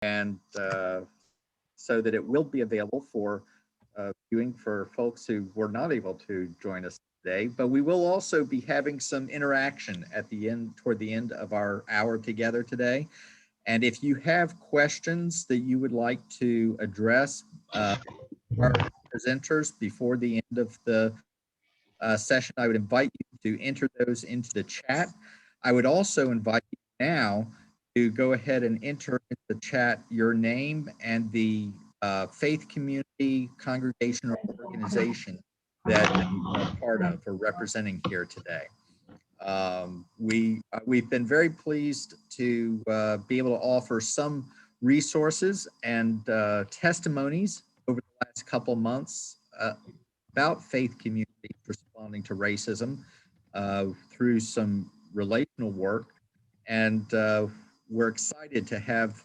and so that it will be available for viewing for folks who were not able to join us today. But we will also be having some interaction at the end, toward the end of our hour together today. And if you have questions that you would like to address our presenters before the end of the session, I would invite you to enter those into the chat. I would also invite you now to go ahead and enter in the chat your name and the faith community, congregation, or organization that you are part of or representing here today. We've been very pleased to be able to offer some resources and testimonies over the last couple months about faith communities responding to racism through some relational work. And we're excited to have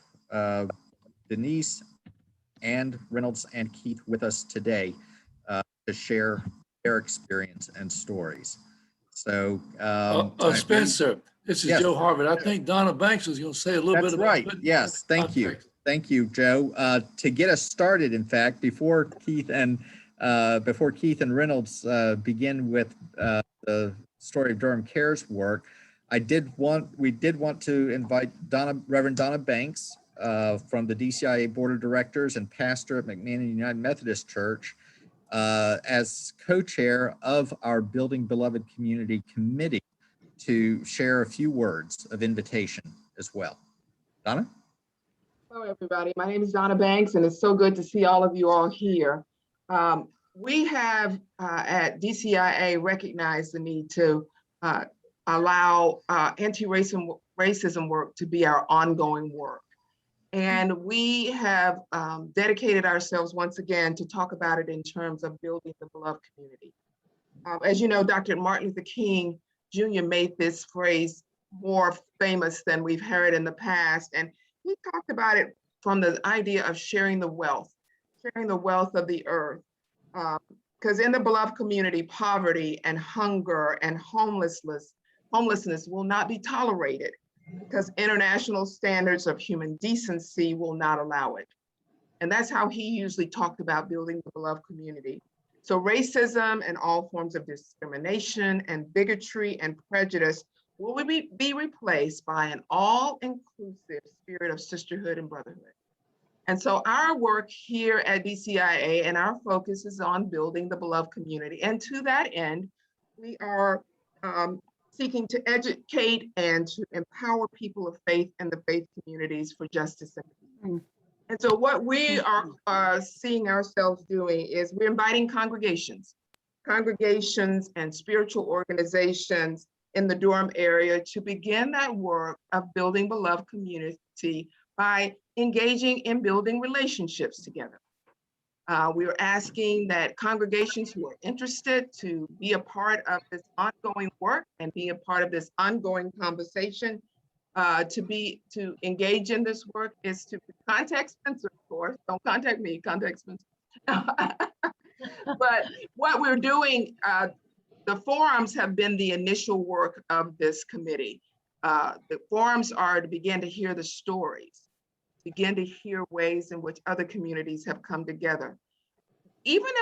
Denise and Reynolds and Keith with us today to share their experience and stories. So, Spencer, this is Joe Harvard. I think Donna Banks was going to say a little bit about it. That's right. Yes, thank you. Thank you, Joe. To get us started, in fact, before Keith and Reynolds begin with the story of DurhamCares work, we did want to invite Reverend Donna Banks from the DCIA Board of Directors and pastor at McMahon United Methodist Church as co-chair of our Building Beloved Community Committee to share a few words of invitation as well. Donna? Hello, everybody. My name is Donna Banks, and it's so good to see all of you all here. We have at DCIA recognized the need to allow anti-racism work to be our ongoing work. And we have dedicated ourselves once again to talk about it in terms of building the beloved community. As you know, Dr. Martin Luther King Jr. made this phrase more famous than we've heard in the past. And he talked about it from the idea of sharing the wealth of the earth. Because in the beloved community, poverty and hunger and homelessness will not be tolerated, because international standards of human decency will not allow it. And that's how he usually talked about building the beloved community. So racism and all forms of discrimination and bigotry and prejudice will be replaced by an all-inclusive spirit of sisterhood and brotherhood. And so our work here at DCIA and our focus is on building the beloved community. And to that end, we are seeking to educate and to empower people of faith and the faith communities for justice and peace. And so what we are seeing ourselves doing is we're inviting congregations and spiritual organizations in the Durham area to begin that work of building beloved community by engaging in building relationships together. We are asking that congregations who are interested to be a part of this ongoing work and be a part of this ongoing conversation, to engage in this work is to contact Spencer, of course. Don't contact me, contact Spencer. But what we're doing, the forums have been the initial work of this committee. The forums are to begin to hear the stories, begin to hear ways in which other communities have come together. Even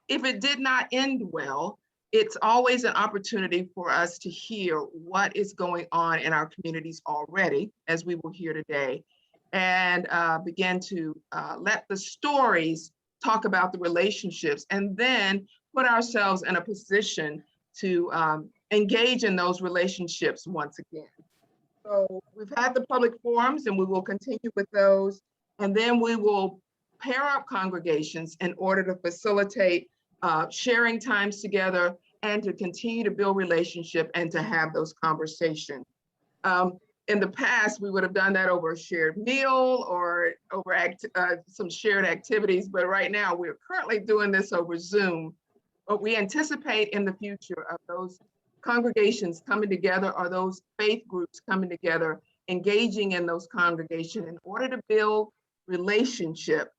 if it did not end well, it's always an opportunity for us to hear what is going on in our communities already, as we will hear today, and begin to let the stories talk about the relationships, and then put ourselves in a position to engage in those relationships once again. So we've had the public forums, and we will continue with those, and then we will pair up congregations in order to facilitate sharing times together and to continue to build relationship and to have those conversations. In the past, we would have done that over a shared meal or over some shared activities, but right now we're currently doing this over Zoom. But we anticipate in the future of those congregations coming together, or those faith groups coming together, engaging in those congregations in order to build relationship,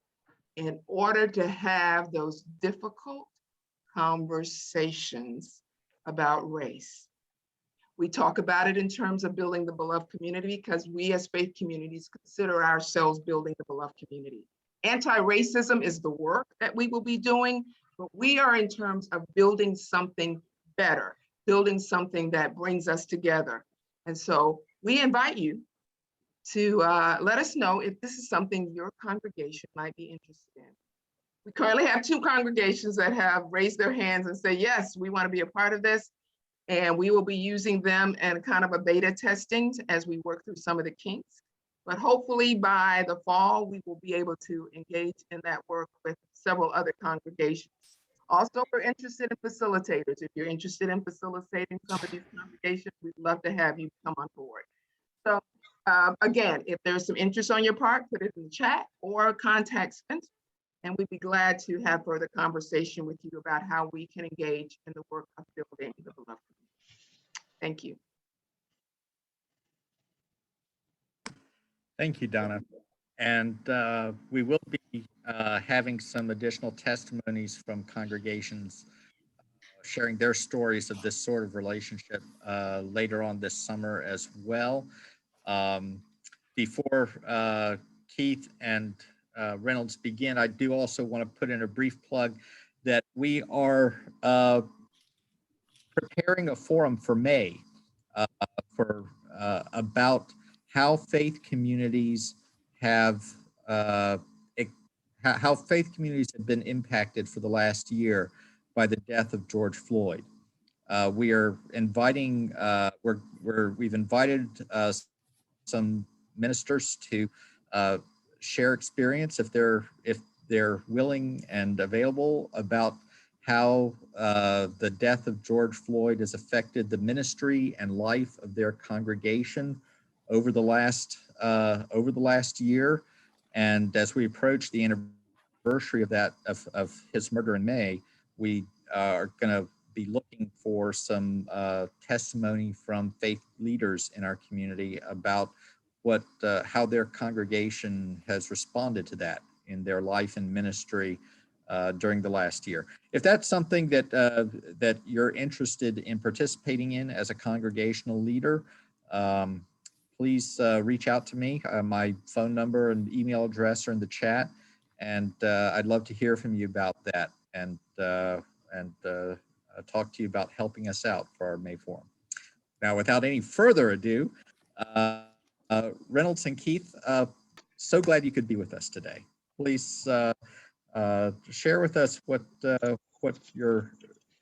in order to have those difficult conversations about race. We talk about it in terms of building the beloved community because we as faith communities consider ourselves building the beloved community. Anti-racism is the work that we will be doing, but we are in terms of building something better, building something that brings us together. And so we invite you to let us know if this is something your congregation might be interested in. We currently have 2 congregations that have raised their hands and say, yes, we want to be a part of this. And we will be using them in kind of a beta testing as we work through some of the kinks. But hopefully by the fall, we will be able to engage in that work with several other congregations. Also, we're interested in facilitators. If you're interested in facilitating some of these congregations, we'd love to have you come on board. So again, if there's some interest on your part, put it in the chat or contact Spencer. And we'd be glad to have further conversation with you about how we can engage in the work of building the beloved community. Thank you. Thank you, Donna. And we will be having some additional testimonies from congregations sharing their stories of this sort of relationship later on this summer as well. Before Keith and Reynolds begin, I do also want to put in a brief plug that we are preparing a forum for May for about how faith communities have been impacted for the last year by the death of George Floyd. We are inviting, we've invited some ministers to share experience if they're willing and available about how the death of George Floyd has affected the ministry and life of their congregation over the last year. And as we approach the anniversary of his murder in May, we are going to be looking for some testimony from faith leaders in our community about how their congregation has responded to that in their life and ministry during the last year. If that's something that you're interested in participating in as a congregational leader, please reach out to me. My phone number and email address are in the chat, and I'd love to hear from you about that and talk to you about helping us out for our May Forum. Now, without any further ado, Reynolds and Keith, so glad you could be with us today. Please share with us what your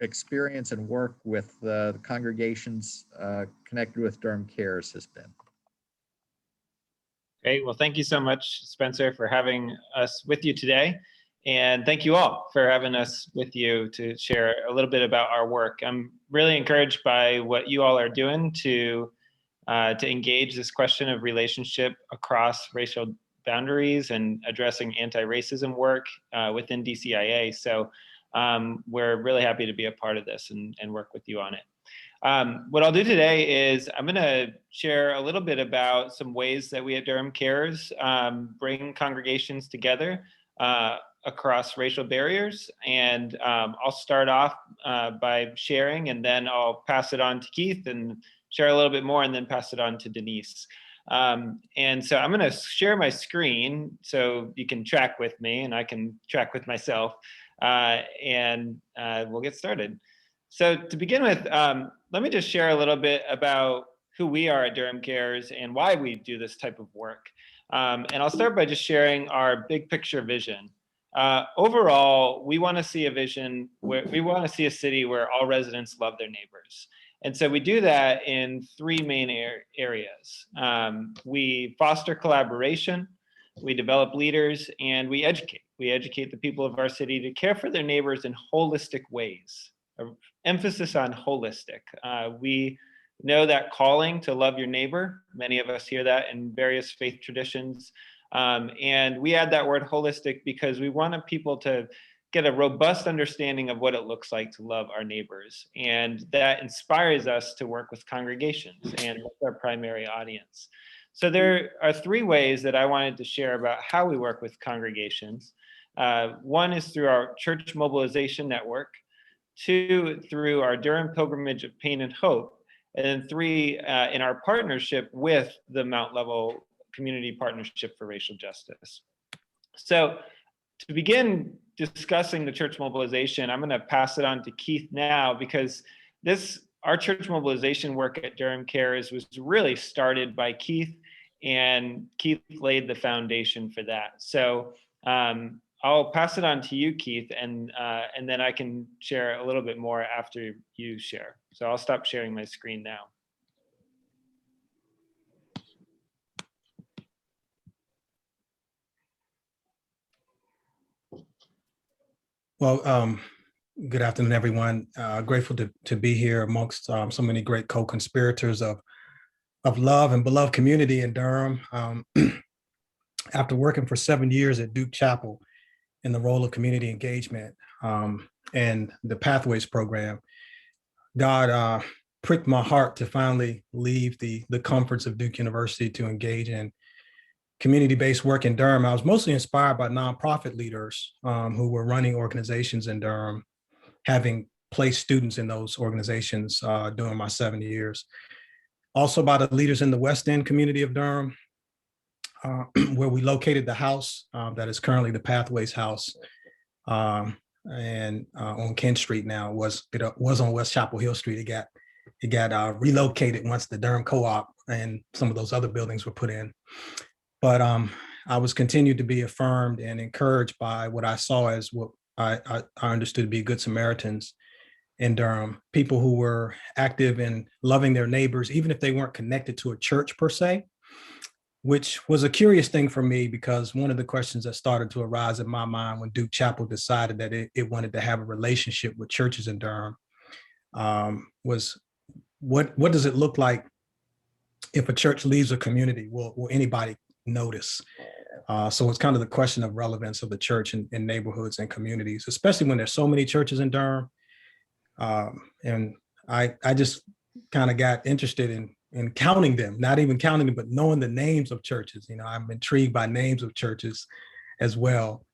experience and work with the congregations connected with DurhamCares has been. Great. Well, thank you so much, Spencer, for having us with you today. And thank you all for having us with you to share a little bit about our work. I'm really encouraged by what you all are doing to engage this question of relationship across racial boundaries and addressing anti-racism work within DCIA. So we're really happy to be a part of this and work with you on it. What I'll do today is I'm going to share a little bit about some ways that we at DurhamCares bring congregations together across racial barriers. And I'll start off by sharing, and then I'll pass it on to Keith and share a little bit more, and then pass it on to Denise. And so I'm going to share my screen so you can track with me and I can track with myself, and we'll get started. So to begin with, let me just share a little bit about who we are at DurhamCares and why we do this type of work. And I'll start by just sharing our big picture vision. Overall, we want to see a vision where we want to see a city where all residents love their neighbors. And so we do that in 3 main areas. We foster collaboration, we develop leaders, and we educate. We educate the people of our city to care for their neighbors in holistic ways. Emphasis on holistic. We know that calling to love your neighbor. Many of us hear that in various faith traditions. And we add that word holistic because we want people to get a robust understanding of what it looks like to love our neighbors. And that inspires us to work with congregations and with our primary audience. So there are 3 ways that I wanted to share about how we work with congregations. One is through our church mobilization network. 2, through our Durham Pilgrimage of Pain and Hope. And then 3, in our partnership with the Mount Level Community Partnership for Racial Justice. So to begin discussing the church mobilization, I'm going to pass it on to Keith now, because our church mobilization work at DurhamCares was really started by Keith, and Keith laid the foundation for that. So I'll pass it on to you, Keith, and then I can share a little bit more after you share. So I'll stop sharing my screen now. Well, good afternoon, everyone. Grateful to be here amongst so many great co-conspirators of love and beloved community in Durham. After working for 7 years at Duke Chapel in the role of community engagement and the Pathways program, God pricked my heart to finally leave the comforts of Duke University to engage in community-based work in Durham. I was mostly inspired by nonprofit leaders who were running organizations in Durham, having placed students in those organizations during my 7 years. Also by the leaders in the West End community of Durham, where we located the house that is currently the Pathways House, and on Kent Street now. It was on West Chapel Hill Street. It got relocated once the Durham Co-op and some of those other buildings were put in. But I was continued to be affirmed and encouraged by what I saw as what I understood to be Good Samaritans in Durham, people who were active in loving their neighbors, even if they weren't connected to a church per se, which was a curious thing for me, because one of the questions that started to arise in my mind when Duke Chapel decided that it wanted to have a relationship with churches in Durham was what does it look like if a church leaves a community? Will anybody notice? So it's kind of the question of relevance of the church in neighborhoods and communities, especially when there's so many churches in Durham. And I just kind of got interested in counting them, not even counting them, but knowing the names of churches. I'm intrigued by names of churches as well.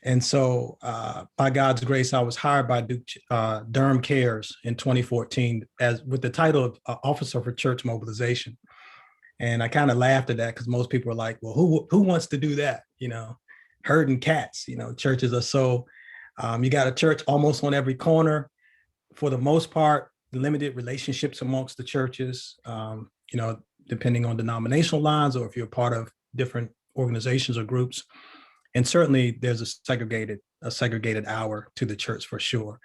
And so by God's grace, I was hired by DurhamCares in 2014 with the title of Officer for Church Mobilization. And I kind of laughed at that because most people are like, well, who wants to do that? Herding cats, churches are so, you got a church almost on every corner. For the most part, limited relationships amongst the churches, depending on denominational lines or if you're part of different organizations or groups. And certainly there's a segregated hour to the church for sure.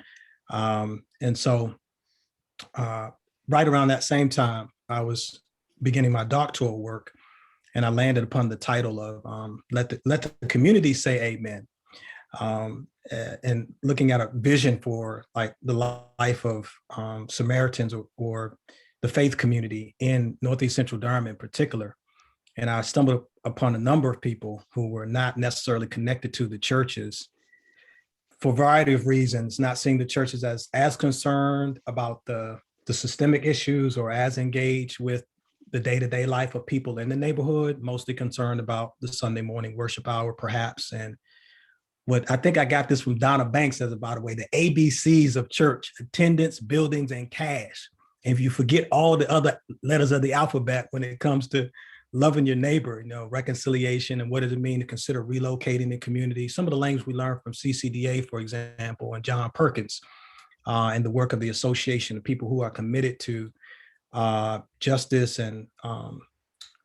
And so right around that same time, I was beginning my doctoral work, and I landed upon the title of Let the Community Say Amen. And looking at a vision for like the life of Samaritans or the faith community in Northeast Central Durham in particular. And I stumbled upon a number of people who were not necessarily connected to the churches for a variety of reasons, not seeing the churches as concerned about the systemic issues or as engaged with the day-to-day life of people in the neighborhood, mostly concerned about the Sunday morning worship hour, perhaps. And what I think I got this from Donna Banks, as by the way, the ABCs of church: attendance, buildings, and cash. And if you forget all the other letters of the alphabet when it comes to loving your neighbor, reconciliation, and what does it mean to consider relocating the community? Some of the language we learned from CCDA, for example, and John Perkins, and the work of the association of people who are committed to justice and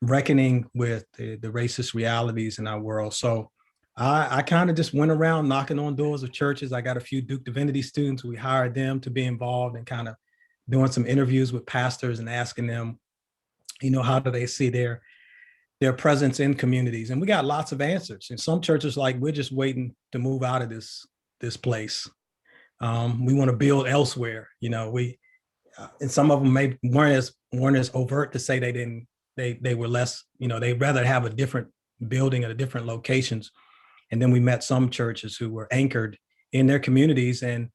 reckoning with the racist realities in our world. So I kind of just went around knocking on doors of churches. I got a few Duke Divinity students. We hired them to be involved and kind of doing some interviews with pastors and asking them, how do they see their presence in communities? And we got lots of answers. And some churches like, we're just waiting to move out of this place. We want to build elsewhere. And some of them weren't as overt to say they were less, they'd rather have a different building at a different locations. And then we met some churches who were anchored in their communities and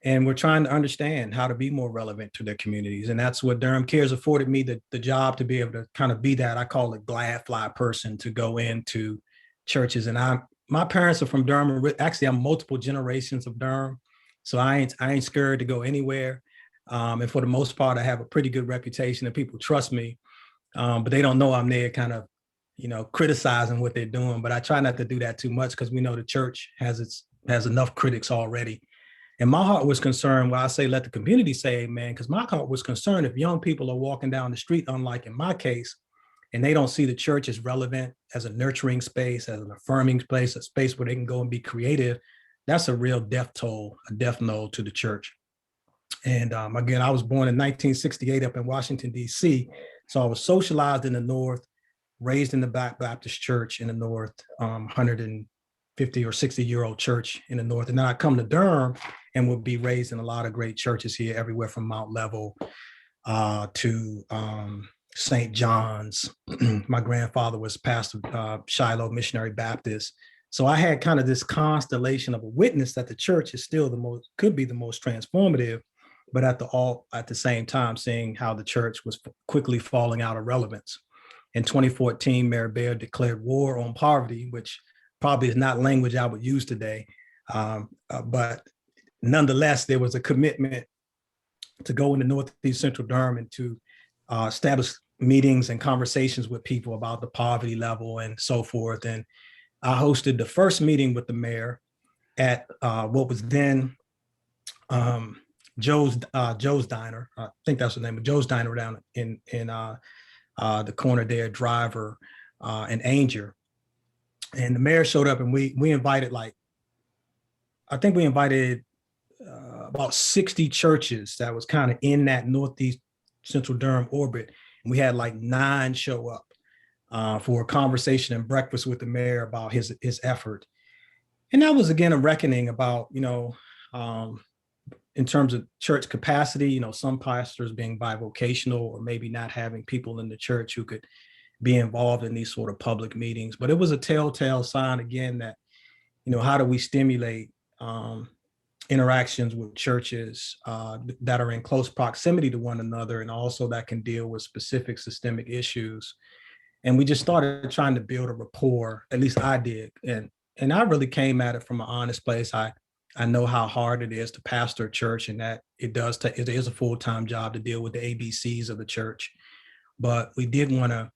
we're trying to understand how to be more relevant to their communities. And that's what DurhamCares afforded me the job to be able to kind of be that, I call it glad fly person, to go into churches. And my parents are from Durham. Actually, I'm multiple generations of Durham. So I ain't scared to go anywhere. And for the most part, I have a pretty good reputation and people trust me, but they don't know I'm there kind of, criticizing what they're doing. But I try not to do that too much because we know the church has enough critics already. And my heart was concerned, I say, let the community say amen, because my heart was concerned if young people are walking down the street, unlike in my case, and they don't see the church as relevant, as a nurturing space, as an affirming place, a space where they can go and be creative, that's a real death toll, a death knell to the church. And again, I was born in 1968 up in Washington, D.C. So I was socialized in the North, raised in the Black Baptist church in the North, 150 or 60-year-old church in the North. And then I come to Durham and will be raised in a lot of great churches here, everywhere from Mount Level to St. John's. My grandfather was pastor Shiloh Missionary Baptist. So I had kind of this constellation of a witness that the church is still could be the most transformative, but at the same time, seeing how the church was quickly falling out of relevance. In 2014, Mayor Baird declared war on poverty, which probably is not language I would use today. But nonetheless, there was a commitment to go into Northeast Central Durham and to establish meetings and conversations with people about the poverty level and so forth. And I hosted the first meeting with the mayor at what was then Joe's Diner. I think that's the name of Joe's Diner down in the corner there, Driver and Anger. And the mayor showed up, and we invited about 60 churches that was kind of in that Northeast Central Durham orbit. And we had like 9 show up for a conversation and breakfast with the mayor about his effort. And that was, again, a reckoning about, in terms of church capacity, some pastors being bivocational or maybe not having people in the church who could be involved in these sort of public meetings. But it was a telltale sign, again, that, how do we stimulate interactions with churches that are in close proximity to one another, and also that can deal with specific systemic issues. And we just started trying to build a rapport, at least I did. And I really came at it from an honest place. I know how hard it is to pastor a church, and that it is a full-time job to deal with the ABCs of the church. But we did want to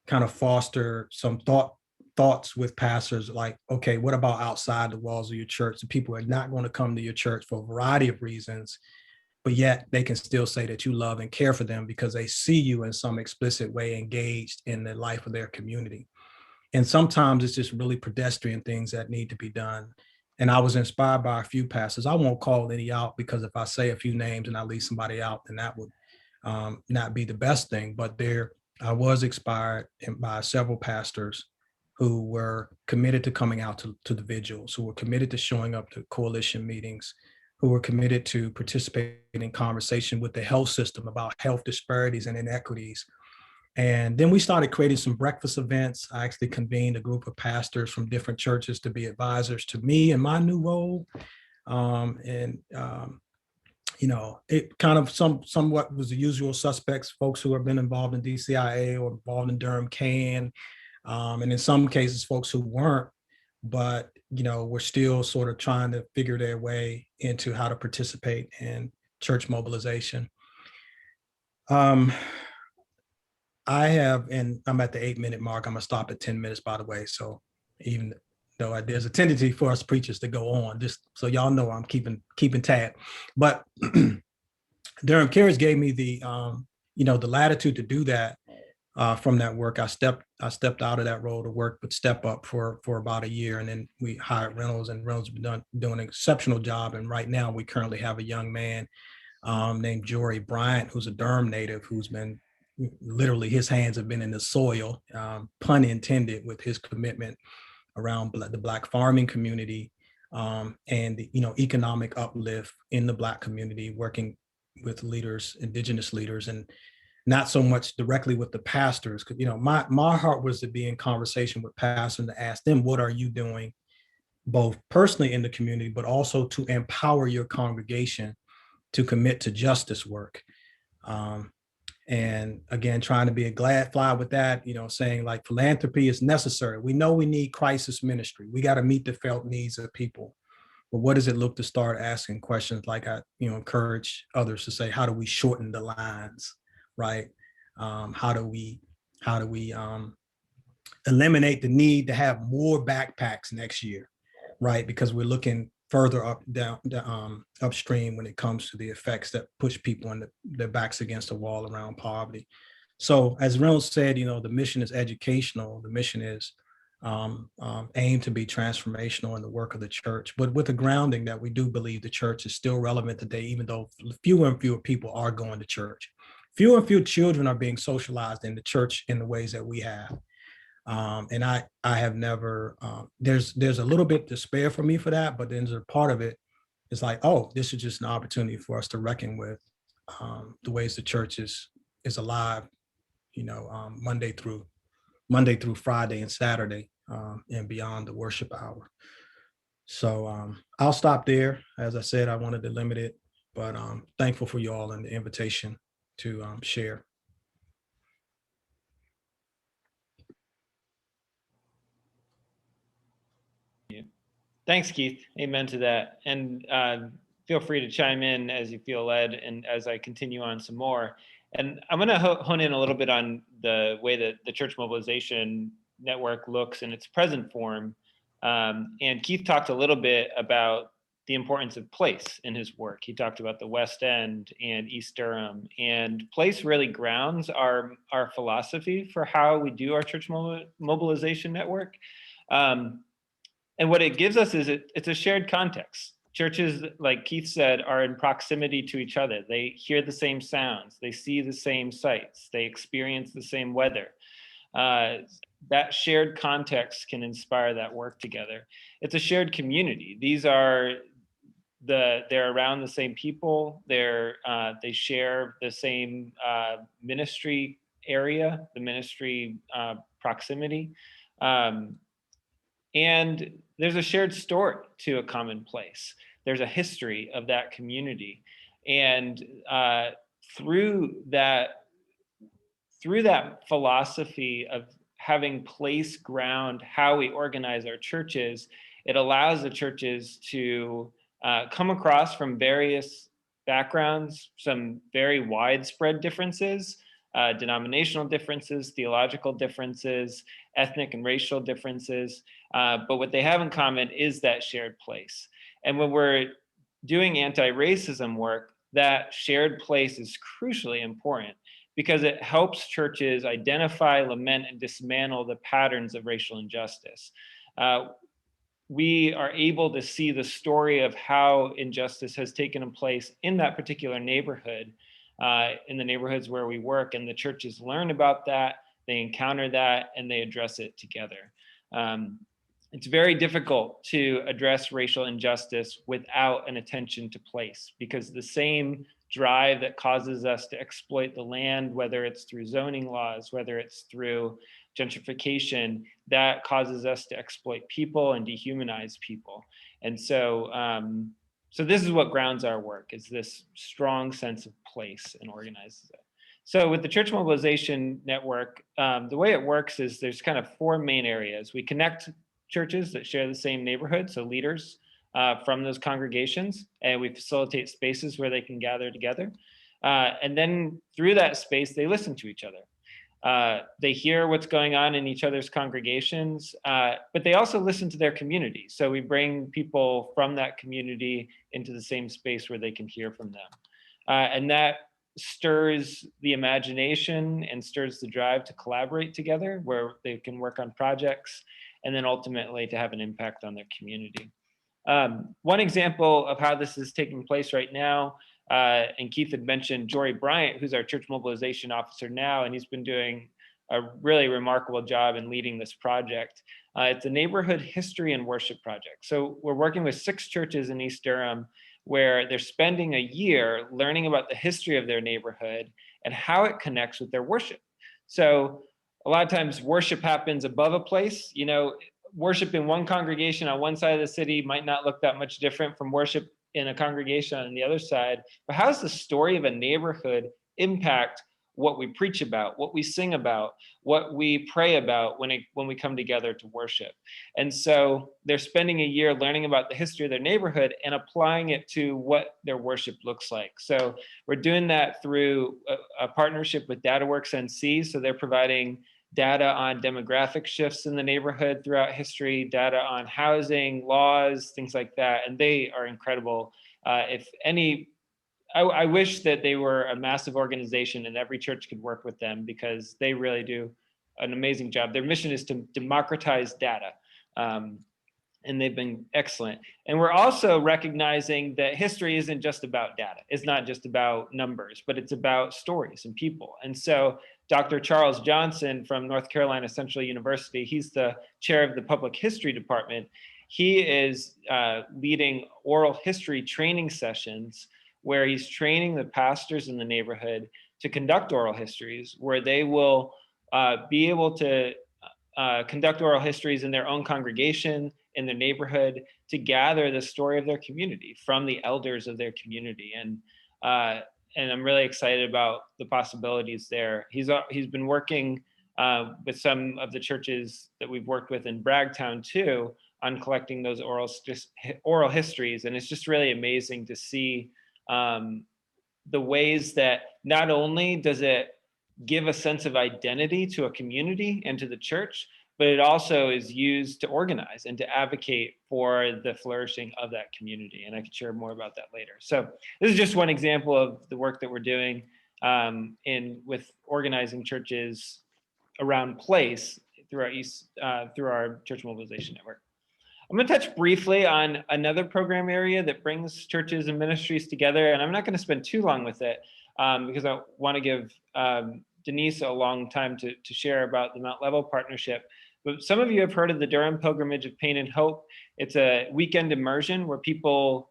kind of foster some thoughts with pastors, like, okay, what about outside the walls of your church? The people are not going to come to your church for a variety of reasons, but yet they can still say that you love and care for them because they see you in some explicit way engaged in the life of their community. And sometimes it's just really pedestrian things that need to be done. And I was inspired by a few pastors. I won't call any out, because if I say a few names and I leave somebody out, then that would not be the best thing. But I was inspired by several pastors who were committed to coming out to the vigils, who were committed to showing up to coalition meetings, who were committed to participating in conversation with the health system about health disparities and inequities. And then we started creating some breakfast events. I actually convened a group of pastors from different churches to be advisors to me in my new role. It kind of somewhat was the usual suspects, folks who have been involved in DCIA or involved in DurhamCares, and in some cases, folks who weren't, but, were still sort of trying to figure their way into how to participate in church mobilization. I'm at the 8-minute mark. I'm gonna stop at 10 minutes, by the way. So even though there's a tendency for us preachers to go on, just so y'all know I'm keeping tab. But DurhamCares gave me the latitude to do that. From that work, I stepped out of that role to work with Step Up for about a year, and then we hired Reynolds, and Reynolds has been doing an exceptional job. And right now, we currently have a young man named Jory Bryant, who's a Durham native, who's been literally, his hands have been in the soil, pun intended, with his commitment around the Black farming community and the economic uplift in the Black community, working with leaders, indigenous leaders, and not so much directly with the pastors. My heart was to be in conversation with pastors and to ask them, what are you doing both personally in the community, but also to empower your congregation to commit to justice work. And again, trying to be a glad fly with that, saying like philanthropy is necessary. We know we need crisis ministry. We got to meet the felt needs of people. but what does it look to start asking questions like I, encourage others to say, how do we shorten the lines, right? How do we eliminate the need to have more backpacks next year, right? Because we're looking further upstream when it comes to the effects that push people on their backs against the wall around poverty. So as Reynolds said, the mission is educational. The mission is aimed to be transformational in the work of the church, but with the grounding that we do believe the church is still relevant today, even though fewer and fewer people are going to church. Fewer and fewer children are being socialized in the church in the ways that we have. And I have never, there's a little bit to spare for me for that, but then there's a part of it is like, oh, this is just an opportunity for us to reckon with the ways the church is alive, Monday through Friday and Saturday, and beyond the worship hour. So I'll stop there. As I said, I wanted to limit it, but I'm thankful for you all and the invitation to share. Thanks, Keith. Amen to that. And feel free to chime in as you feel led and as I continue on some more. And I'm going to hone in a little bit on the way that the Church Mobilization Network looks in its present form. And Keith talked a little bit about the importance of place in his work. He talked about the West End and East Durham, and place really grounds our philosophy for how we do our Church Mobilization Network. And what it gives us is it's a shared context. Churches, like Keith said, are in proximity to each other. They hear the same sounds. They see the same sights. They experience the same weather. That shared context can inspire that work together. It's a shared community. They're around the same people. They share the same ministry area, the ministry proximity. And there's a shared story to a common place. There's a history of that community. And through that philosophy of having place ground how we organize our churches, it allows the churches to come across from various backgrounds, some very widespread differences, denominational differences, theological differences, ethnic and racial differences. But what they have in common is that shared place. And when we're doing anti-racism work, that shared place is crucially important because it helps churches identify, lament, and dismantle the patterns of racial injustice. We are able to see the story of how injustice has taken place in that particular neighborhood, in the neighborhoods where we work, and the churches learn about that, they encounter that, and they address it together. It's very difficult to address racial injustice without an attention to place, because the same drive that causes us to exploit the land, whether it's through zoning laws, whether it's through gentrification, that causes us to exploit people and dehumanize people. And so, so this is what grounds our work, is this strong sense of place and organizes it. So with the Church Mobilization Network, the way it works is there's kind of four main areas. We connect churches that share the same neighborhood, so leaders from those congregations, and we facilitate spaces where they can gather together. And then through that space, they listen to each other. They hear what's going on in each other's congregations, but they also listen to their community. So we bring people from that community into the same space where they can hear from them. And that stirs the imagination and stirs the drive to collaborate together, where they can work on projects and then ultimately to have an impact on their community. One example of how this is taking place right now, and Keith had mentioned Jory Bryant, who's our church mobilization officer now, and he's been doing a really remarkable job in leading this project. It's a neighborhood history and worship project. So we're working with 6 churches in East Durham where they're spending a year learning about the history of their neighborhood and how it connects with their worship. So a lot of times worship happens above a place. You know, worship in one congregation on one side of the city might not look that much different from worship in a congregation on the other side. But how does the story of a neighborhood impact what we preach about, what we sing about, what we pray about when we come together to worship. And so they're spending a year learning about the history of their neighborhood and applying it to what their worship looks like. So we're doing that through a partnership with DataWorks NC. So they're providing data on demographic shifts in the neighborhood throughout history, data on housing, laws, things like that. And they are incredible. I wish that they were a massive organization and every church could work with them, because they really do an amazing job. Their mission is to democratize data. And they've been excellent. And we're also recognizing that history isn't just about data. It's not just about numbers, but it's about stories and people. And so Dr. Charles Johnson from North Carolina Central University, he's the chair of the public history department. He is leading oral history training sessions where he's training the pastors in the neighborhood to conduct oral histories, where they will be able to conduct oral histories in their own congregation, in their neighborhood, to gather the story of their community from the elders of their community. And I'm really excited about the possibilities there. He's been working with some of the churches that we've worked with in Bragtown too, on collecting those oral histories. And it's just really amazing to see the ways that not only does it give a sense of identity to a community and to the church, but it also is used to organize and to advocate for the flourishing of that community. And I can share more about that later. So this is just one example of the work that we're doing with organizing churches around place through our church mobilization network. I'm going to touch briefly on another program area that brings churches and ministries together, and I'm not going to spend too long with it because I want to give Denise a long time to share about the Mount Level partnership. But some of you have heard of the Durham Pilgrimage of Pain and Hope. It's a weekend immersion where people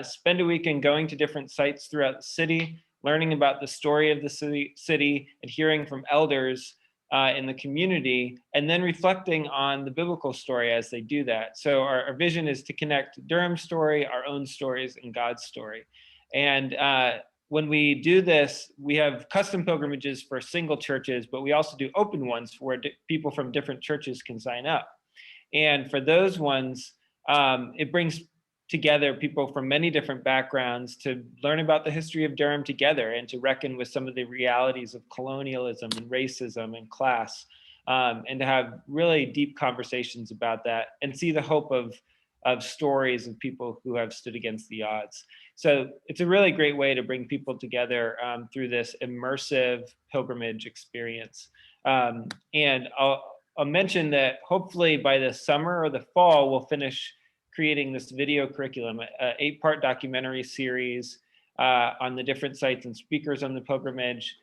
spend a weekend going to different sites throughout the city, learning about the story of the city and hearing from elders in the community, and then reflecting on the biblical story as they do that. So our vision is to connect Durham's story, our own stories, and God's story. And when we do this, we have custom pilgrimages for single churches, but we also do open ones where people from different churches can sign up. And for those ones, it brings together people from many different backgrounds to learn about the history of Durham together and to reckon with some of the realities of colonialism and racism and class, and to have really deep conversations about that and see the hope of stories of people who have stood against the odds. So it's a really great way to bring people together through this immersive pilgrimage experience. And I'll mention that hopefully by the summer or the fall, we'll finish creating this video curriculum, an 8-part documentary series on the different sites and speakers on the pilgrimage,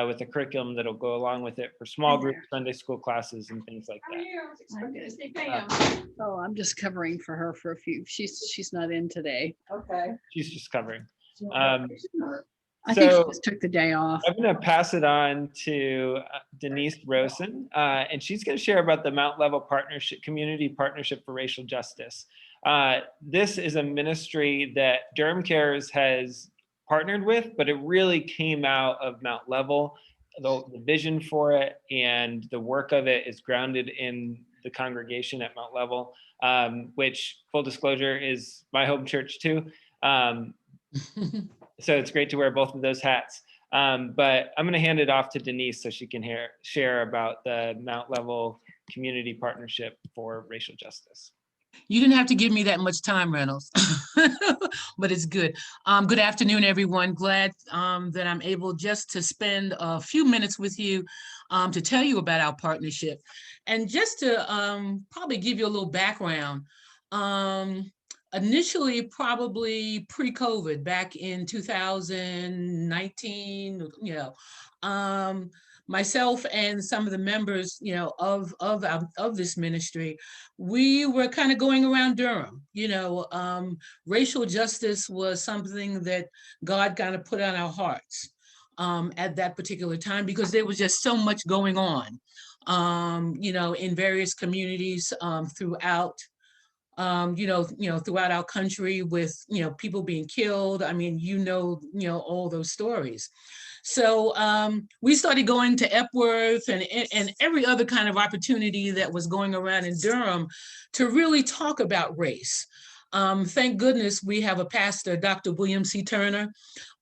with a curriculum that'll go along with it for small group Sunday school classes and things like that. Oh, I'm just covering for her for a few. She's not in today. Okay. She's just covering. I think she just took the day off. I'm going to pass it on to Denise Rosen, and she's going to share about the Mount Level Partnership, Community Partnership for Racial Justice. This is a ministry that DurhamCares has partnered with, but it really came out of Mount Level. The vision for it and the work of it is grounded in the congregation at Mount Level, which, full disclosure, is my home church too. So it's great to wear both of those hats. But I'm going to hand it off to Denise so she can share about the Mount Level Community Partnership for Racial Justice. You didn't have to give me that much time, Reynolds, but it's good. Good afternoon, everyone. Glad that I'm able just to spend a few minutes with you to tell you about our partnership. And just to probably give you a little background, initially, probably pre-COVID, back in 2019, myself and some of the members, of this ministry, we were kind of going around Durham. Racial justice was something that God kind of put on our hearts at that particular time, because there was just so much going on, in various communities throughout throughout our country with, people being killed. I mean, all those stories. So we started going to Epworth and every other kind of opportunity that was going around in Durham to really talk about race. Thank goodness we have a pastor, Dr. William C. Turner.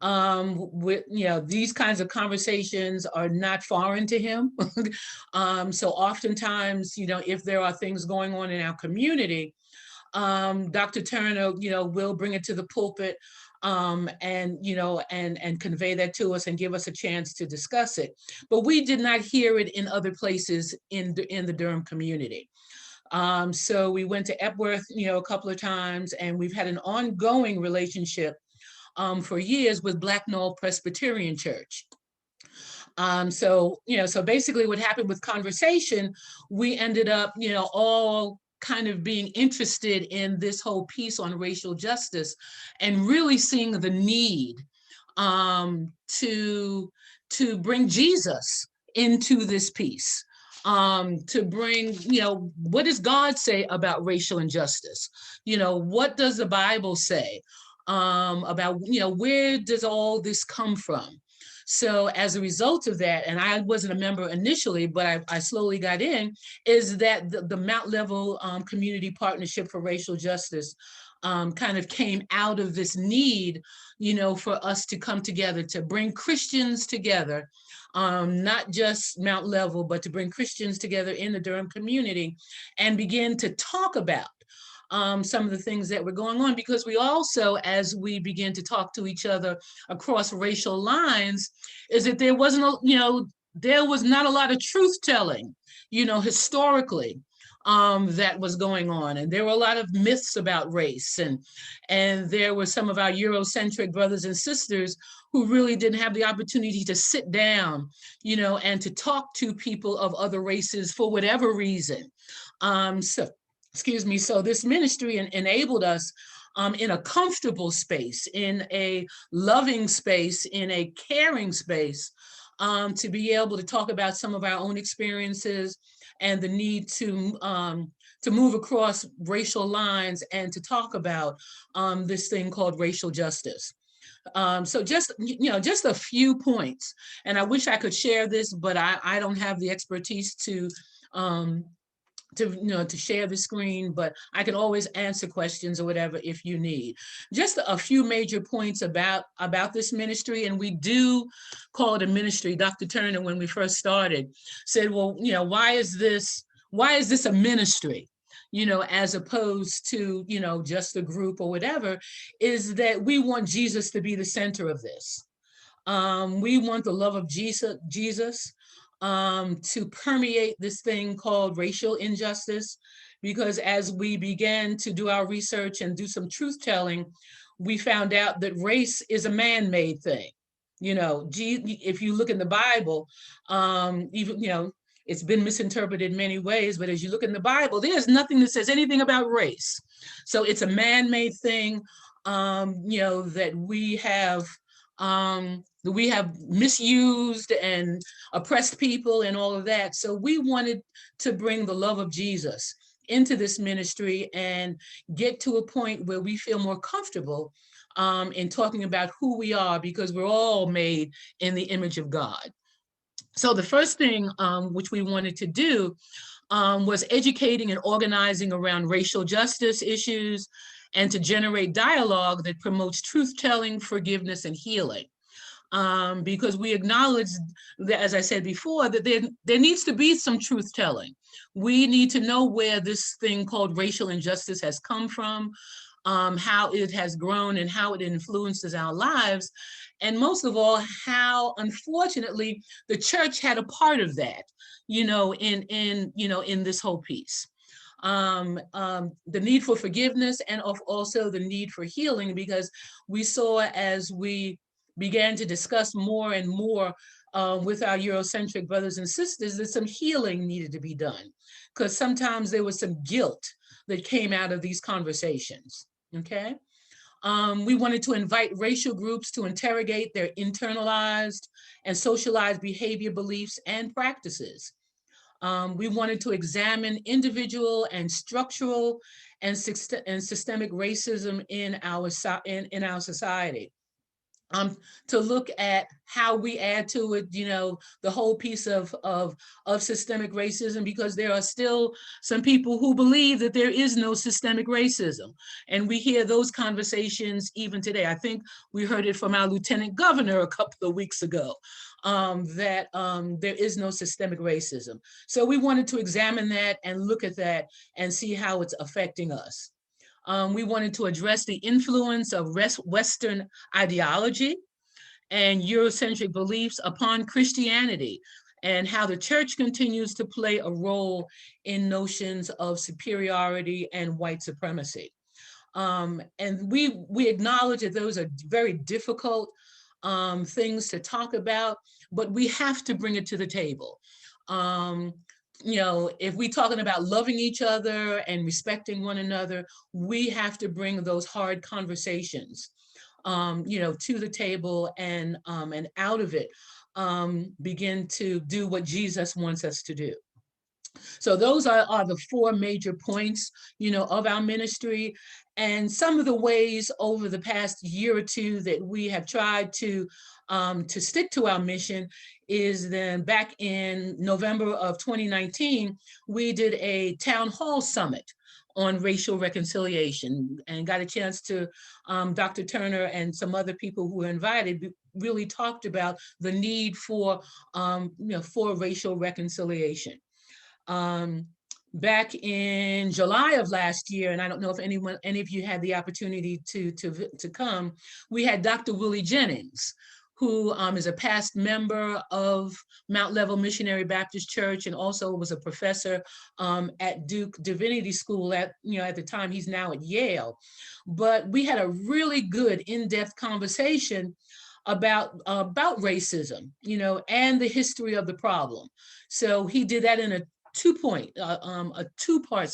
These kinds of conversations are not foreign to him. So oftentimes, if there are things going on in our community, Dr. Turner, will bring it to the pulpit and convey that to us and give us a chance to discuss it. But we did not hear it in other places in the Durham community. So we went to Epworth, a couple of times, and we've had an ongoing relationship for years with Black Knoll Presbyterian Church. So basically what happened with conversation, we ended up, all kind of being interested in this whole piece on racial justice and really seeing the need to bring Jesus into this piece. To bring, what does God say about racial injustice? What does the Bible say about, where does all this come from? So as a result of that, and I wasn't a member initially, but I slowly got in, is that the Mount Level Community Partnership for Racial Justice kind of came out of this need, for us to come together, to bring Christians together, not just Mount Level, but to bring Christians together in the Durham community and begin to talk about some of the things that were going on, because we also, as we begin to talk to each other across racial lines, is that there was not a lot of truth telling, historically, that was going on. And there were a lot of myths about race, and there were some of our Eurocentric brothers and sisters who really didn't have the opportunity to sit down, and to talk to people of other races for whatever reason. So this ministry enabled us in a comfortable space, in a loving space, in a caring space, to be able to talk about some of our own experiences and the need to move across racial lines and to talk about this thing called racial justice. So just a few points, and I wish I could share this, but I don't have the expertise to share the screen, but I can always answer questions or whatever if you need. Just a few major points about this ministry, and we do call it a ministry. Dr. Turner, when we first started, said, well, why is this a ministry? As opposed to, just a group or whatever, is that we want Jesus to be the center of this. We want the love of Jesus to permeate this thing called racial injustice, because as we began to do our research and do some truth telling, we found out that race is a man-made thing. If you look in the Bible, even, it's been misinterpreted in many ways, but as you look in the Bible, there's nothing that says anything about race. So it's a man-made thing, that we have misused and oppressed people and all of that. So we wanted to bring the love of Jesus into this ministry and get to a point where we feel more comfortable in talking about who we are, because we're all made in the image of God. So the first thing which we wanted to do was educating and organizing around racial justice issues and to generate dialogue that promotes truth-telling, forgiveness, and healing. Because we acknowledge that, as I said before, that there needs to be some truth-telling. We need to know where this thing called racial injustice has come from, how it has grown and how it influences our lives. And most of all, how, unfortunately, the church had a part of that, in this whole piece. The need for forgiveness and also the need for healing, because we saw, as we began to discuss more and more with our Eurocentric brothers and sisters, that some healing needed to be done, because sometimes there was some guilt that came out of these conversations, okay? We wanted to invite racial groups to interrogate their internalized and socialized behavior, beliefs, and practices. We wanted to examine individual and structural and systemic racism in our society. To look at how we add to it, the whole piece of systemic racism, because there are still some people who believe that there is no systemic racism. And we hear those conversations even today. I think we heard it from our lieutenant governor a couple of weeks ago, that there is no systemic racism. So we wanted to examine that and look at that and see how it's affecting us. We wanted to address the influence of Western ideology and Eurocentric beliefs upon Christianity, and how the church continues to play a role in notions of superiority and white supremacy. And we acknowledge that those are very difficult things to talk about, but we have to bring it to the table. If we're talking about loving each other and respecting one another, we have to bring those hard conversations, to the table, and out of it, begin to do what Jesus wants us to do. So those are the four major points, of our ministry, and some of the ways over the past year or two that we have tried to stick to our mission is then back in November of 2019, we did a town hall summit on racial reconciliation, and got a chance to, Dr. Turner and some other people who were invited really talked about the need for racial reconciliation. Back in July of last year, and I don't know if any of you had the opportunity to come, we had Dr. Willie Jennings, who is a past member of Mount Level Missionary Baptist Church, and also was a professor at Duke Divinity School at the time. He's now at Yale. But we had a really good in-depth conversation about racism, and the history of the problem. So he did that in a two-part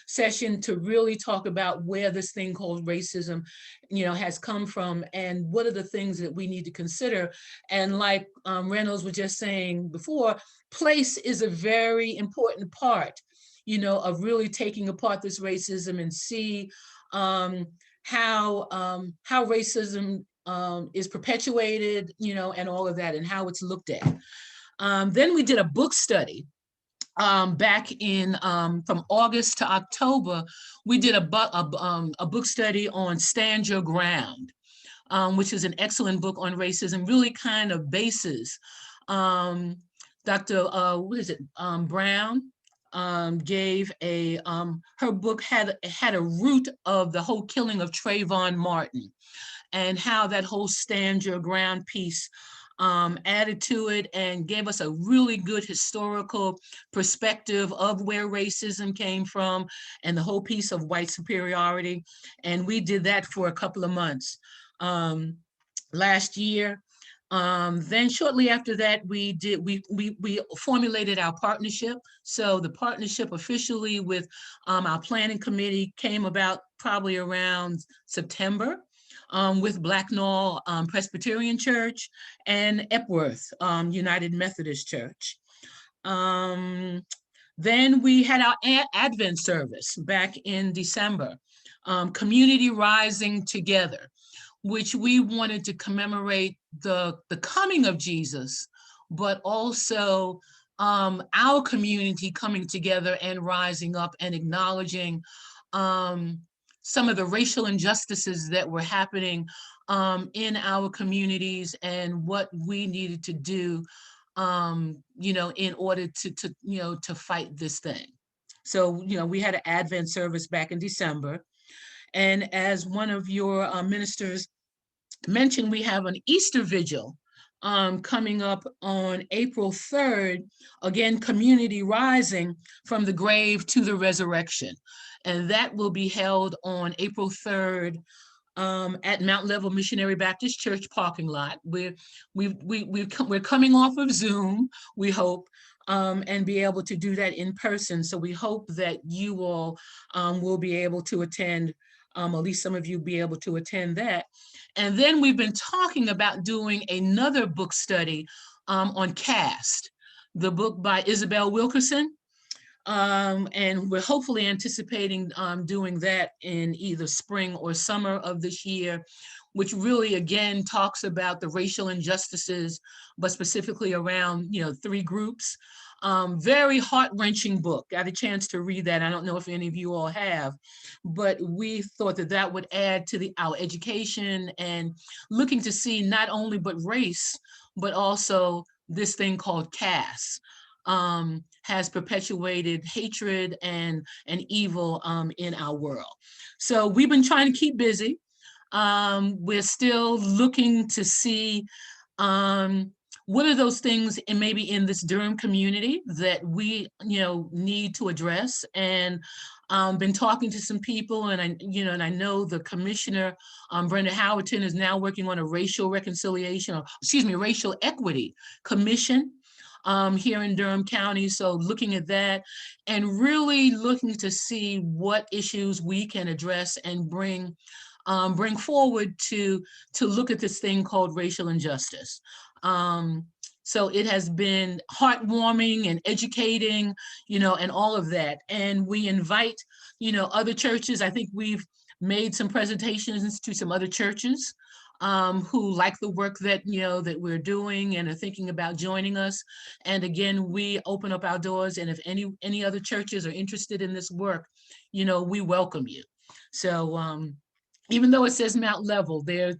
session to really talk about where this thing called racism, has come from, and what are the things that we need to consider. And like Reynolds was just saying before, place is a very important part, of really taking apart this racism and see how racism is perpetuated, and all of that, and how it's looked at. Then we did a book study back in from August to October. We did a book study on Stand Your Ground, which is an excellent book on racism, really kind of bases. Dr. Brown gave her book had a root of the whole killing of Trayvon Martin, and how that whole Stand Your Ground piece added to it and gave us a really good historical perspective of where racism came from and the whole piece of white superiority. And we did that for a couple of months last year. Then shortly after that, we formulated our partnership. So the partnership officially with our planning committee came about probably around September. With Blacknall Presbyterian Church and Epworth United Methodist Church. Then we had our Advent service back in December, Community Rising Together, which we wanted to commemorate the coming of Jesus, but also our community coming together and rising up and acknowledging some of the racial injustices that were happening in our communities, and what we needed to do, in order to fight this thing. So, we had an Advent service back in December. And as one of your ministers mentioned, we have an Easter Vigil coming up on April 3rd, again, Community Rising from the Grave to the Resurrection. And that will be held on April 3rd at Mount Level Missionary Baptist Church parking lot. We're coming off of Zoom, we hope, and be able to do that in person. So we hope that you all will be able to attend, at least some of you be able to attend that. And then we've been talking about doing another book study on caste. the book by Isabel Wilkerson. And we're hopefully anticipating doing that in either spring or summer of this year, which really, again, talks about the racial injustices, but specifically around, three groups. Very heart-wrenching book. Got a chance to read that. I don't know if any of you all have, but we thought that that would add to our education and looking to see not only but race, but also this thing called caste. Has perpetuated hatred and evil in our world. So we've been trying to keep busy. We're still looking to see what are those things and maybe in this Durham community that we need to address, and been talking to some people, and I know the commissioner, Brenda Howerton, is now working on a racial reconciliation, or excuse me, racial equity commission here in Durham County. So looking at that and really looking to see what issues we can address and bring forward to look at this thing called racial injustice. So it has been heartwarming and educating, and all of that. And we invite, other churches. I think we've made some presentations to some other churches who like the work that that we're doing and are thinking about joining us. And again, we open up our doors, and if any other churches are interested in this work, we welcome you. So even though it says Mount level there,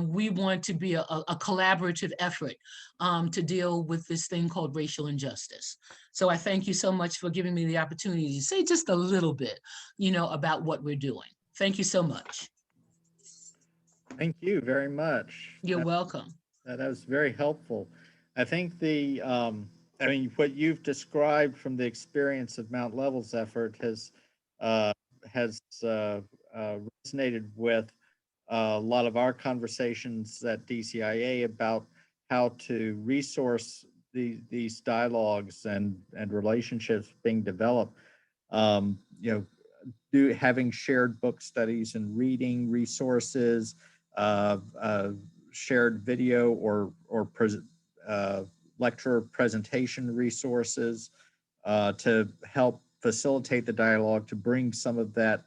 we want to be a collaborative effort to deal with this thing called racial injustice. So I thank you so much for giving me the opportunity to say just a little bit, about what we're doing. Thank you so much. Thank you very much. You're welcome. That was very helpful. I think what you've described from the experience of Mount Level's effort has resonated with a lot of our conversations at DCIA about how to resource these dialogues and relationships being developed. Having shared book studies and reading resources, shared video or lecture presentation resources to help facilitate the dialogue, to bring some of that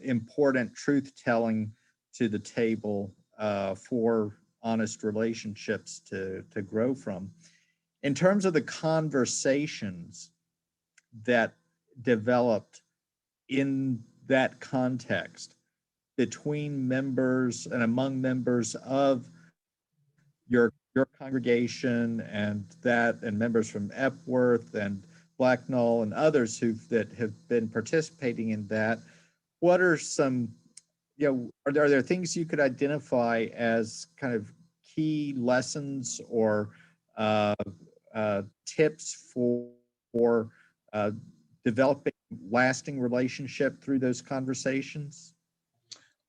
important truth-telling to the table for honest relationships to grow from. In terms of the conversations that developed in that context between members and among members of your congregation and members from Epworth and Blacknall and others that have been participating in that, what are some, are there things you could identify as kind of key lessons or tips for developing lasting relationship through those conversations?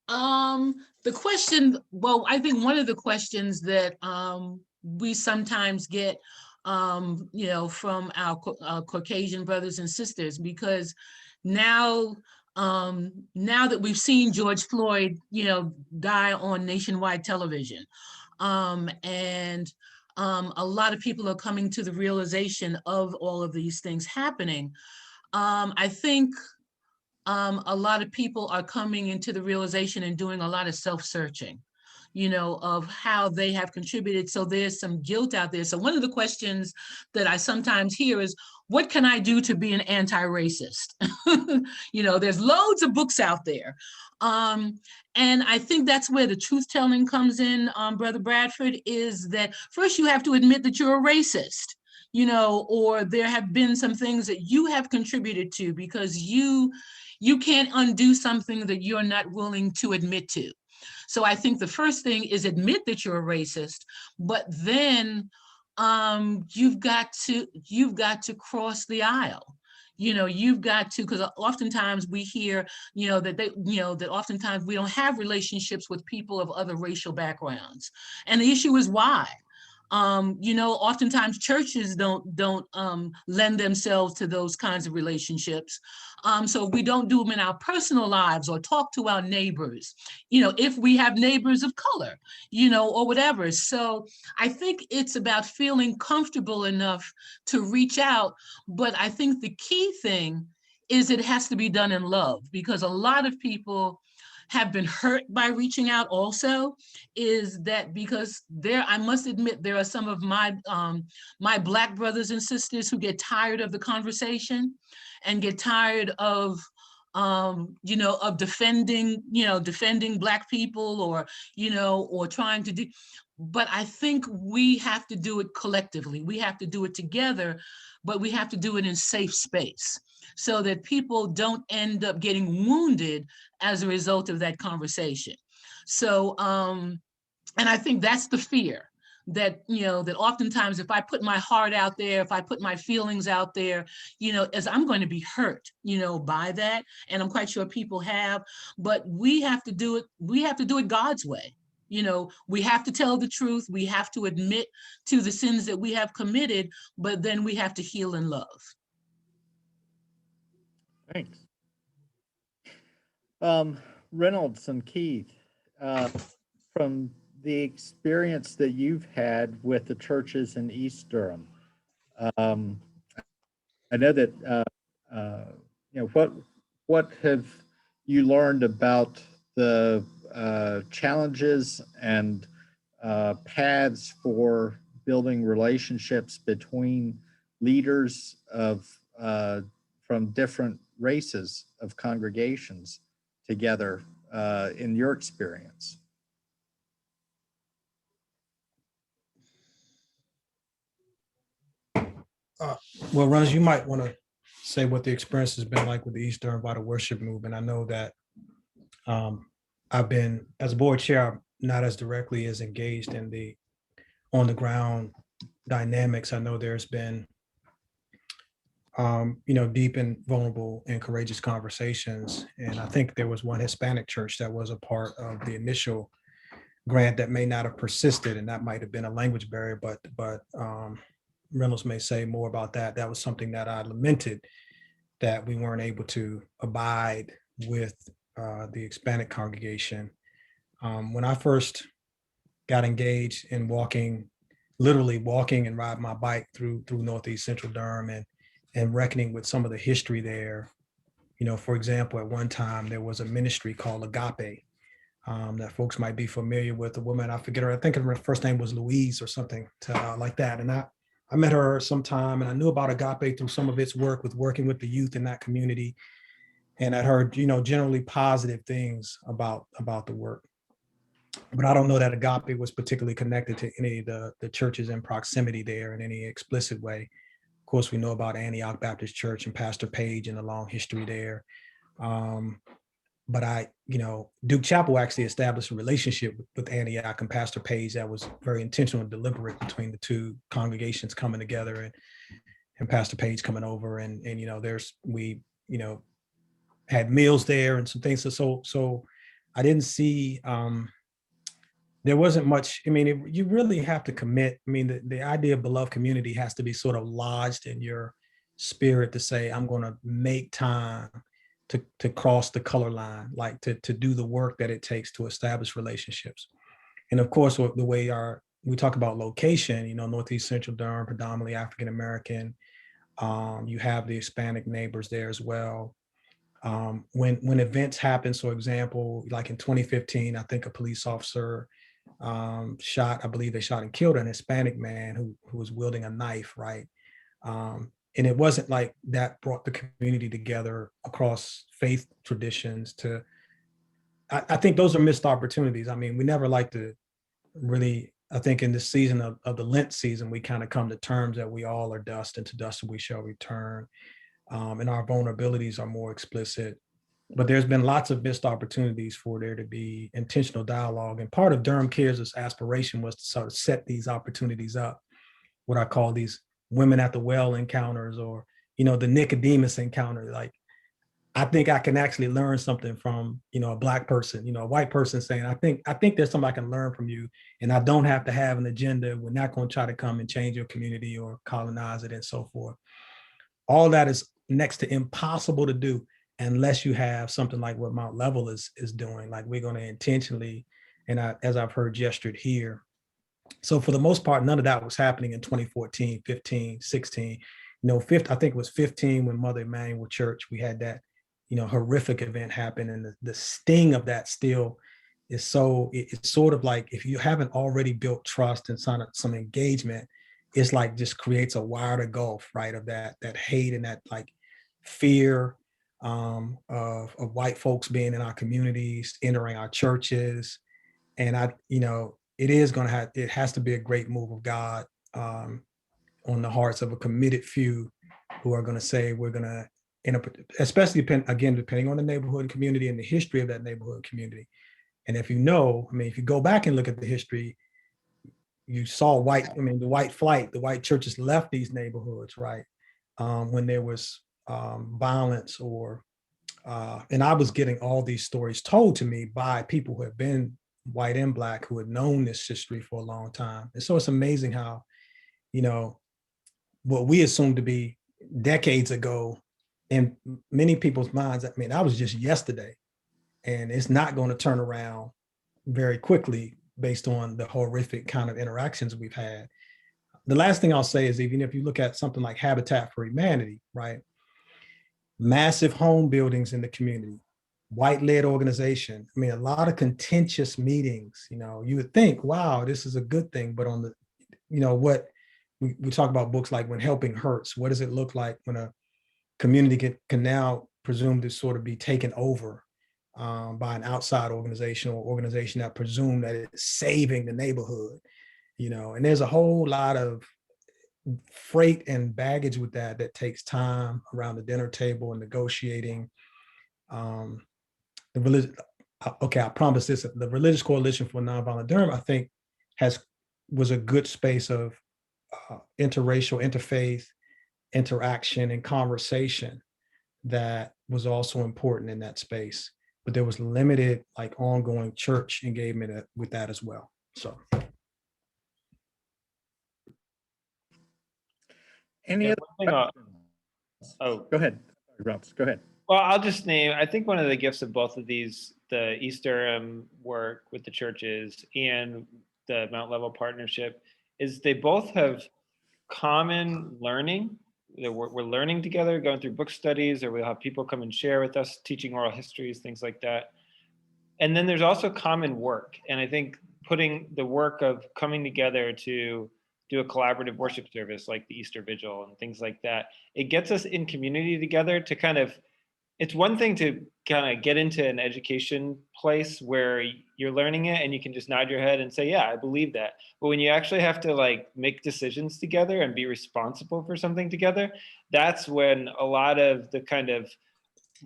The question, well, I think one of the questions that we sometimes get, from our Caucasian brothers and sisters, because now that we've seen George Floyd, die on nationwide television, and a lot of people are coming to the realization of all of these things happening. I think a lot of people are coming into the realization and doing a lot of self-searching, of how they have contributed. So there's some guilt out there. So one of the questions that I sometimes hear is, what can I do to be an anti-racist? There's loads of books out there. And I think that's where the truth-telling comes in, Brother Bradford, is that first you have to admit that you're a racist, or there have been some things that you have contributed to, because you can't undo something that you're not willing to admit to. So I think the first thing is admit that you're a racist, but then you've got to cross the aisle. You've got to, because oftentimes we hear, that oftentimes we don't have relationships with people of other racial backgrounds. And the issue is why. Oftentimes churches don't lend themselves to those kinds of relationships. So we don't do them in our personal lives or talk to our neighbors, if we have neighbors of color, or whatever. So I think it's about feeling comfortable enough to reach out. But I think the key thing is it has to be done in love, because a lot of people have been hurt by reaching out also, is that because I must admit, there are some of my Black brothers and sisters who get tired of the conversation and get tired of defending Black people, or trying to do. But I think we have to do it collectively. We have to do it together, but we have to do it in safe space so that people don't end up getting wounded as a result of that conversation. So, and I think that's the fear, that oftentimes if I put my heart out there, if I put my feelings out there, as I'm going to be hurt, by that. And I'm quite sure people have, but we have to do it God's way. We have to tell the truth. We have to admit to the sins that we have committed, but then we have to heal in love. Thanks. Reynolds and Keith, from the experience that you've had with the churches in East Durham, I know that what have you learned about the challenges and paths for building relationships between leaders from different races of congregations together in your experience? Well, Runs, you might want to say what the experience has been like with the East Durham Vital Worship Movement. I know that I've been, as board chair, I'm not as directly as engaged in the on the ground dynamics. I know there's been deep and vulnerable and courageous conversations. And I think there was one Hispanic church that was a part of the initial grant that may not have persisted, and that might have been a language barrier, but Reynolds may say more about that. That was something that I lamented, that we weren't able to abide with the Hispanic congregation. When I first got engaged in literally walking and riding my bike through Northeast Central Durham and reckoning with some of the history there. For example, at one time there was a ministry called Agape that folks might be familiar with. A woman, I forget her, I think her first name was Louise or something like that. And I met her sometime, and I knew about Agape through some of its work with working with the youth in that community. And I'd heard, generally positive things about the work. But I don't know that Agape was particularly connected to any of the churches in proximity there in any explicit way. Of course, we know about Antioch Baptist Church and Pastor Page and the long history there. But Duke Chapel actually established a relationship with Antioch and Pastor Page that was very intentional and deliberate between the two congregations coming together and Pastor Page coming over and we had meals there and some things. So I didn't see, there wasn't much. You really have to commit. The idea of beloved community has to be sort of lodged in your spirit to say, I'm going to make time to cross the color line, like to do the work that it takes to establish relationships. And of course, the way we talk about location, Northeast Central Durham, predominantly African-American. You have the Hispanic neighbors there as well. When events happen, so example, like in 2015, I think a police officer I believe they shot and killed an Hispanic man who was wielding a knife, right? And it wasn't like that brought the community together across faith traditions I think those are missed opportunities. We never like to really, I think in this season of the Lent season, we kind of come to terms that we all are dust, and to dust we shall return. And our vulnerabilities are more explicit. But there's been lots of missed opportunities for there to be intentional dialogue. And part of DurhamCares' aspiration was to sort of set these opportunities up, what I call these women at the well encounters, or, the Nicodemus encounter. Like, I think I can actually learn something from, a Black person, a white person saying, I think there's something I can learn from you, and I don't have to have an agenda. We're not going to try to come and change your community or colonize it and so forth. All that is next to impossible to do unless you have something like what Mount Level is doing. Like, we're going to intentionally, and as I've heard gestured here. So for the most part, none of that was happening in 2014, 15, 16. I think it was 15 when Mother Emanuel Church, we had that, horrific event happen. And the sting of that still is it's sort of like, if you haven't already built trust and some engagement, it's like just creates a wider gulf, right? Of that hate and that like fear of white folks being in our communities, entering our churches. And it has to be a great move of God on the hearts of a committed few who are going to say, we're going to, especially depending on the neighborhood and community and the history of that neighborhood community. And if if you go back and look at the history, you saw the white flight, the white churches left these neighborhoods, right? When there was violence and I was getting all these stories told to me by people who have been white and Black, who had known this history for a long time. And so it's amazing how, what we assumed to be decades ago in many people's minds, that was just yesterday. And it's not going to turn around very quickly based on the horrific kind of interactions we've had. The last thing I'll say is, even if you look at something like Habitat for Humanity, right? Massive home buildings in the community, white-led organization. A lot of contentious meetings. You would think, wow, this is a good thing. But on the, what we talk about books like When Helping Hurts. What does it look like when a community can now presume to sort of be taken over by an outside organization or organization that presume that it's saving the neighborhood, and there's a whole lot of freight and baggage with that takes time around the dinner table and negotiating. I promise this, the Religious Coalition for Nonviolent Durham, I think was a good space of interracial, interfaith interaction and conversation that was also important in that space. But there was limited ongoing church engagement with that as well. So. Any other questions? Go ahead, Rob. Go ahead. Well, I'll just name, I think one of the gifts of both of these, the East Durham work with the churches and the Mount Level partnership, is they both have common learning. We're learning together, going through book studies, or we'll have people come and share with us, teaching oral histories, things like that. And then there's also common work. And I think putting the work of coming together to do a collaborative worship service like the Easter Vigil and things like that, it gets us in community together to kind of, it's one thing to kind of get into an education place where you're learning it and you can just nod your head and say, yeah, I believe that. But when you actually have to make decisions together and be responsible for something together, that's when a lot of the kind of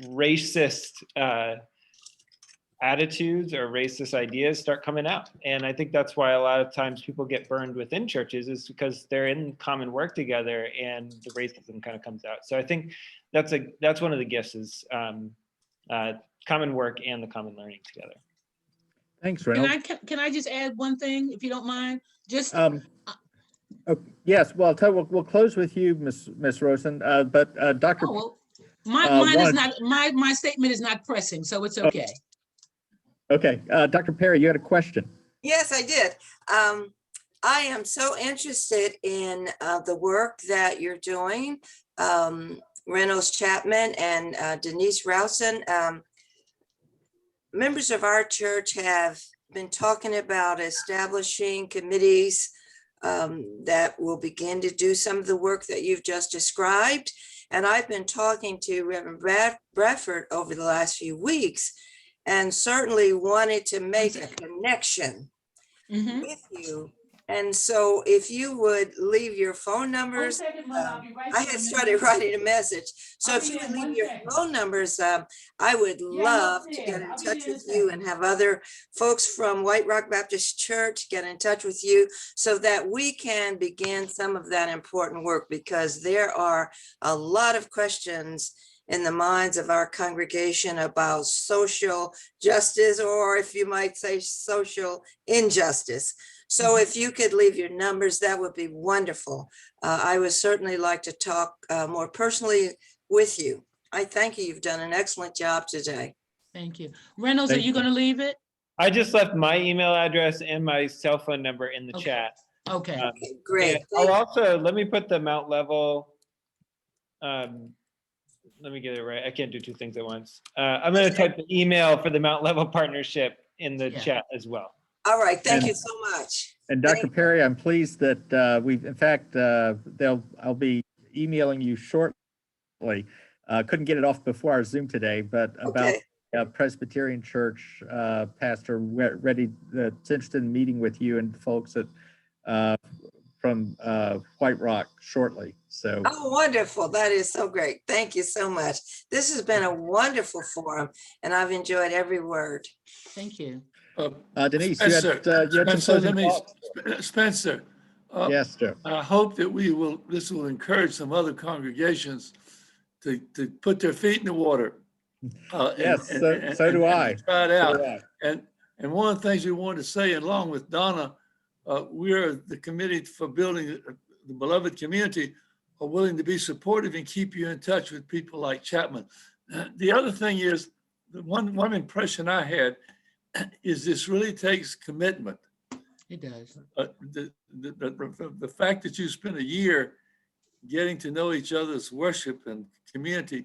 racist attitudes or racist ideas start coming out. And I think that's why a lot of times people get burned within churches, is because they're in common work together and the racism kind of comes out. So I think that's one of the gifts, is common work and the common learning together. Thanks, Reynolds. Can I just add one thing, if you don't mind? Just yes. Well, we'll close with you, Miss Rosen. But Dr. my statement is not pressing, so it's okay. Okay, Dr. Perry, you had a question. Yes, I did. I am so interested in the work that you're doing, Reynolds Chapman and Denise Rousen. Members of our church have been talking about establishing committees that will begin to do some of the work that you've just described. And I've been talking to Reverend Bradford over the last few weeks, and certainly wanted to make a connection with you. And so if you would leave your phone numbers, I had started writing a message. So if you would leave your phone numbers, I would love to get in touch with you and have other folks from White Rock Baptist Church get in touch with you so that we can begin some of that important work, because there are a lot of questions in the minds of our congregation about social justice, or if you might say social injustice. So if you could leave your numbers, that would be wonderful. I would certainly like to talk more personally with you. I thank you. You've done an excellent job today. Thank you. Reynolds, are Thank you you. going to leave it? I just left my email address and my cell phone number in the Okay. chat. Okay. Okay, great. And I'll also, let me put the Mount Level, let me get it right. I can't do two things at once. I'm going to type the email for the Mount Level partnership in the Yeah. chat as well. All right, thank And- you so much. And Dr. Perry, I'm pleased that we've, in fact, I'll be emailing you shortly. Couldn't get it off before our Zoom today, but about Presbyterian Church pastor ready that's interested in meeting with you and folks at from White Rock shortly. So. Oh, wonderful. That is so great. Thank you so much. This has been a wonderful forum, and I've enjoyed every word. Thank you. Denise, you had some closing thoughts? Spencer. Yes, Joe. I hope that this will encourage some other congregations to put their feet in the water. Yes, so do I. Try it out. So do I. And one of the things we wanted to say, along with Donna, we're the committee for building the beloved community, are willing to be supportive and keep you in touch with people like Chapman. The other thing is, the one impression I had is this really takes commitment. It does. The fact that you spent a year getting to know each other's worship and community,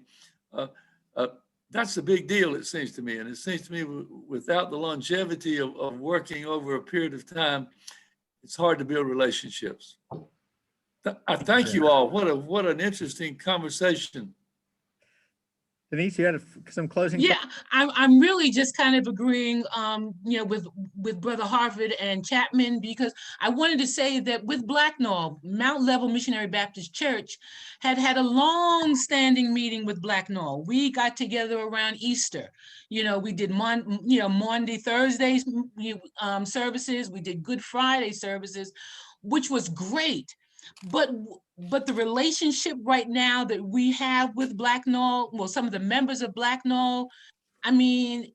that's a big deal, it seems to me. And it seems to me without the longevity of working over a period of time, it's hard to build relationships. I thank you all. What an interesting conversation. Denise, you had some closing. Yeah, I'm really just kind of agreeing, with Brother Harvard and Chapman, because I wanted to say that with Blacknall, Mount Level Missionary Baptist Church had a long-standing meeting with Blacknall. We got together around Easter. We did Monday, Thursdays services. We did Good Friday services, which was great. But the relationship right now that we have with Blacknall, well, some of the members of Blacknall, I mean,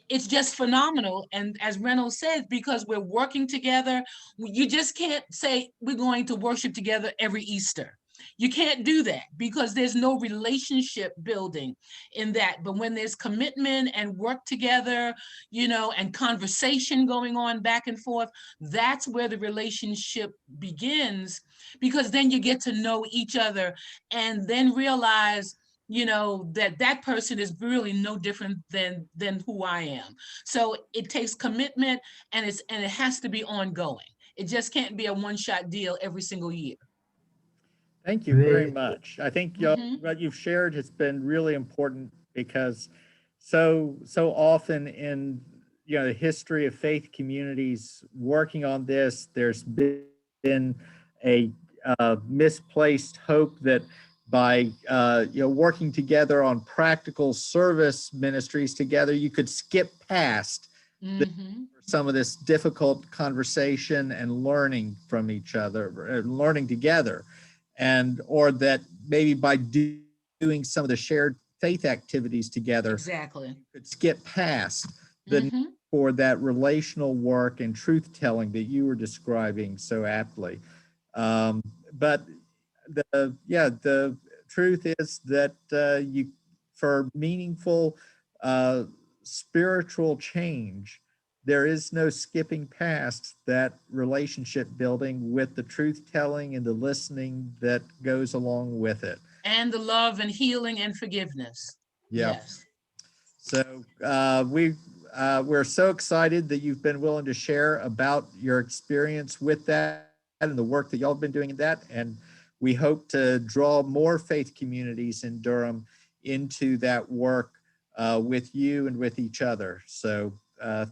it's just phenomenal. And as Reynolds said, because we're working together, you just can't say we're going to worship together every Easter. You can't do that because there's no relationship building in that. But when there's commitment and work together, and conversation going on back and forth, that's where the relationship begins, because then you get to know each other and then realize, that person is really no different than who I am. So it takes commitment, and it has to be ongoing. It just can't be a one-shot deal every single year. Thank you very much. I think Mhm. what you've shared has been really important, because so often in the history of faith communities working on this, there's been a misplaced hope that by working together on practical service ministries together, you could skip past some of this difficult conversation and learning from each other, learning together. Or that maybe by doing some of the shared faith activities together, Exactly, you could skip past the need for that relational work and truth telling that you were describing so aptly. But the truth is that for meaningful spiritual change, there is no skipping past that relationship building with the truth telling and the listening that goes along with it. And the love and healing and forgiveness. Yeah. Yes. So we're so excited that you've been willing to share about your experience with that and the work that y'all have been doing in that. And we hope to draw more faith communities in Durham into that work with you and with each other. So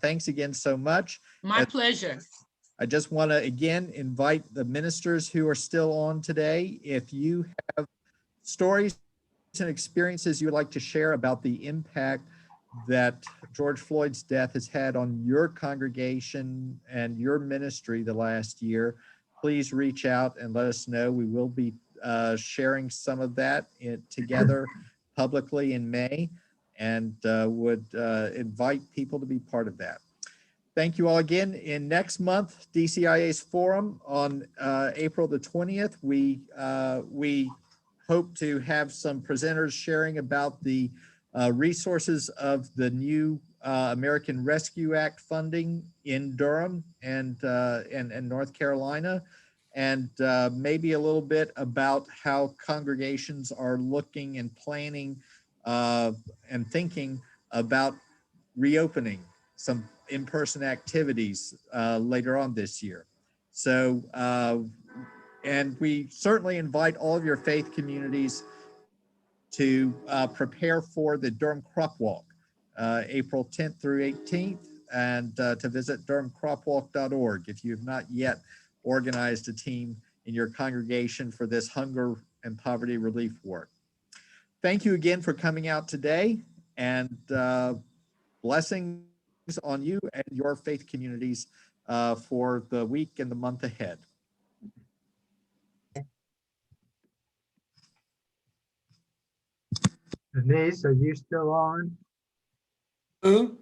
thanks again so much. My pleasure. I just want to again invite the ministers who are still on today. If you have stories and experiences you would like to share about the impact that George Floyd's death has had on your congregation and your ministry the last year, please reach out and let us know. We will be sharing some of that together publicly in May, and would invite people to be part of that. Thank you all again. In next month, DCIA's forum on April the 20th, we hope to have some presenters sharing about the resources of the new American Rescue Act funding in Durham and North Carolina, and maybe a little bit about how congregations are looking and planning and thinking about reopening some in-person activities later on this year. So, and we certainly invite all of your faith communities to prepare for the Durham Crop Walk, April 10th through 18th, and to visit durhamcropwalk.org if you have not yet organized a team in your congregation for this hunger and poverty relief work. Thank you again for coming out today, and blessings on you and your faith communities for the week and the month ahead. Denise, are you still on? Who?